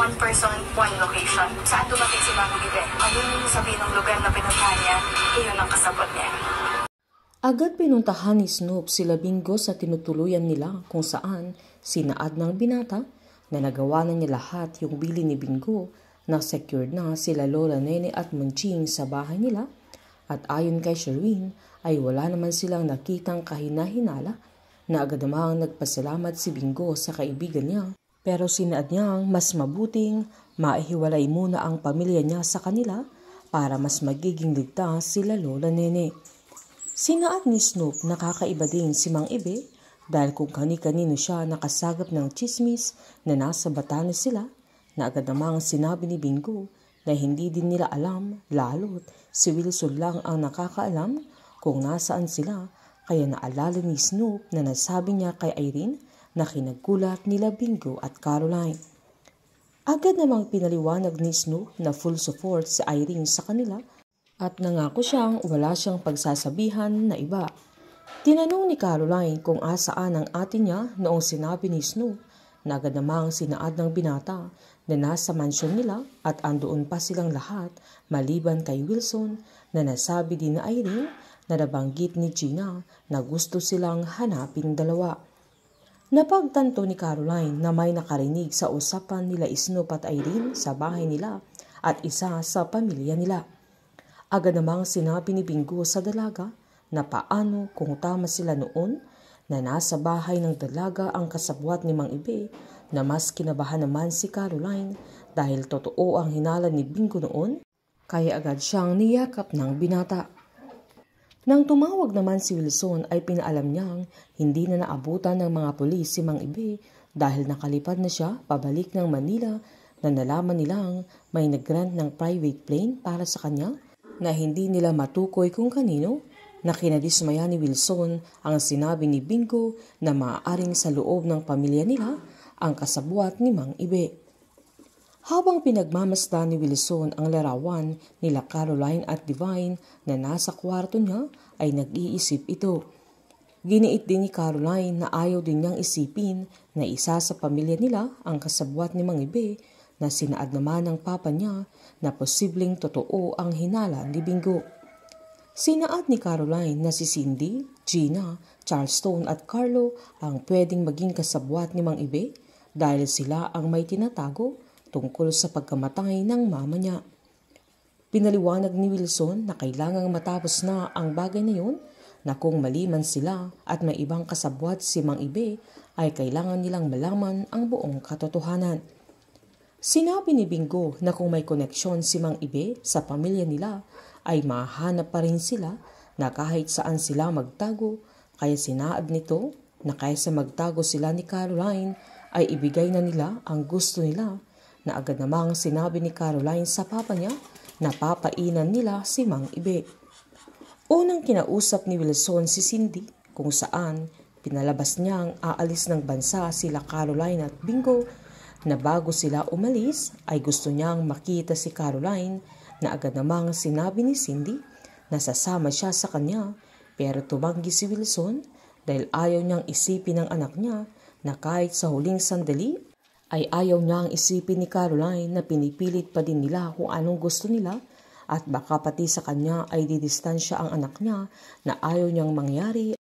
one person, one location. Saan dumating si Mami Ibe? Ano yung sabihin ng lugar na pinuntahan niya, iyon ang kasabot niya. Agad pinuntahan ni Snoop sila Bingo sa tinutuluyan nila kung saan sinaad ng binata na nagawa na niya lahat yung bili ni Bingo na secured na sila Lola Nene at Munching sa bahay nila at ayon kay Sherwin ay wala naman silang nakitang kahina-hinala na agad namang nagpasalamat si Bingo sa kaibigan niya pero sinaad niyang mas mabuting maihiwalay muna ang pamilya niya sa kanila para mas magiging ligtas sila Lola Nene. Sinaad ni Snoop na kakaiba din si Mang Ibe dahil kung kani-kanino siya nakasagap ng chismis na nasa Batanes sila na agad namang sinabi ni Bingo na hindi din nila alam lalo't si Wilson lang ang nakakaalam kung nasaan sila kaya naalala ni Snoop na nasabi niya kay Irene na kinagkulat nila Bingo at Caroline. Agad namang pinaliwanag ni Snoop na full support si Irene sa kanila at nangako siyang wala siyang pagsasabihan na iba. Tinanong ni Caroline kung asaan ang ate niya noong sinabi ni Snoop na agad namang sinaad ng binata na nasa mansyon nila at andoon pa silang lahat maliban kay Wilson na nasabi din na Irene na nabanggit ni Gina na gusto silang hanapin dalawa. Napagtanto ni Caroline na may nakarinig sa usapan nila Snoop at Irene sa bahay nila at isa sa pamilya nila. Agad namang sinabi ni Bingo sa dalaga na paano kung tama sila noon na nasa bahay ng dalaga ang kasabwat ni Mang Ibe na mas kinabahan naman si Caroline dahil totoo ang hinala ni Bingo noon kaya agad siyang niyakap ng binata. Nang tumawag naman si Wilson ay pinaalam niyang hindi na naabutan ng mga pulis si Mang Ibe dahil nakalipad na siya pabalik ng Manila na nalaman nilang may nag-grant ng private plane para sa kanya na hindi nila matukoy kung kanino na kinadismaya ni Wilson ang sinabi ni Bingo na maaaring sa loob ng pamilya nila ang kasabwat ni Mang Ibe. Habang pinagmamasdan ni Wilson ang larawan nila Caroline at Divine na nasa kwarto niya ay nag-iisip ito. Giniit din ni Caroline na ayaw din niyang isipin na isa sa pamilya nila ang kasabwat ni Mang Ibe na sinaad naman ng papa niya na posibleng totoo ang hinala ni Bingo. Sinaad ni Caroline na si Cindy, Gina, Charleston at Carlo ang pwedeng maging kasabwat ni Mang Ibe dahil sila ang may tinatago tungkol sa pagkamatay ng mama niya. Pinaliwanag ni Wilson na kailangang matapos na ang bagay na yun na kung maliman sila at may ibang kasabwat si Mang Ibe ay kailangan nilang malaman ang buong katotohanan. Sinabi ni Bingo na kung may koneksyon si Mang Ibe sa pamilya nila ay mahanap pa rin sila na kahit saan sila magtago kaya sinaad nito na kaysa magtago sila ni Caroline ay ibigay na nila ang gusto nila na agad namang sinabi ni Caroline sa papa niya na papainan nila si Mang Ibe. Unang kinausap ni Wilson si Cindy kung saan pinalabas niyang aalis ng bansa sila Caroline at Bingo na bago sila umalis ay gusto niyang makita si Caroline na agad namang sinabi ni Cindy na sasama siya sa kanya pero tumanggi si Wilson dahil ayaw niyang isipin ng anak niya na kahit sa huling sandali ay ayaw niyang isipin ni Caroline na pinipilit pa din nila kung anong gusto nila at baka pati sa kanya ay didistansya ang anak niya na ayaw niyang mangyari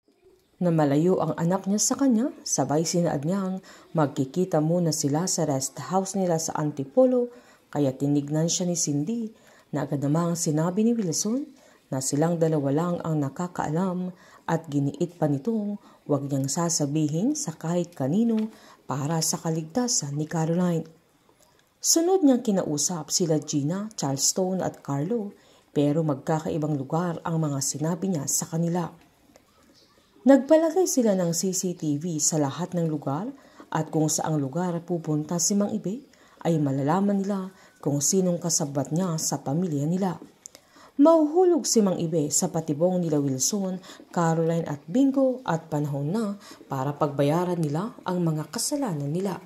na malayo ang anak niya sa kanya, sabay sinaad niyang magkikita muna sila sa rest house nila sa Antipolo kaya tinignan siya ni Cindy na agad namang sinabi ni Wilson na silang dalawa lang ang nakakaalam at giniit pa nitong huwag niyang sasabihin sa kahit kanino para sa kaligtasan ni Caroline. Sunod niyang kinausap sila Gina, Charleston at Carlo pero magkakaibang lugar ang mga sinabi niya sa kanila. Nagpalagay sila ng CCTV sa lahat ng lugar at kung saang lugar pupunta si Mang Ibe ay malalaman nila kung sinong kasabwat niya sa pamilya nila. Mahuhulog si Mang Ibe sa patibong nila Wilson, Caroline at Bingo at panahon na para pagbayaran nila ang mga kasalanan nila.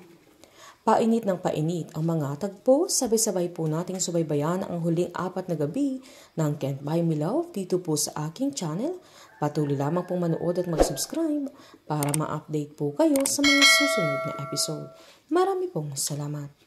Painit ng painit ang mga tagpo, sabay-sabay po nating subaybayan ang huling 4 na gabi ng Can't Buy Me Love dito po sa aking channel. Patuloy lamang pong manood at mag-subscribe para ma-update po kayo sa mga susunod na episode. Marami pong salamat.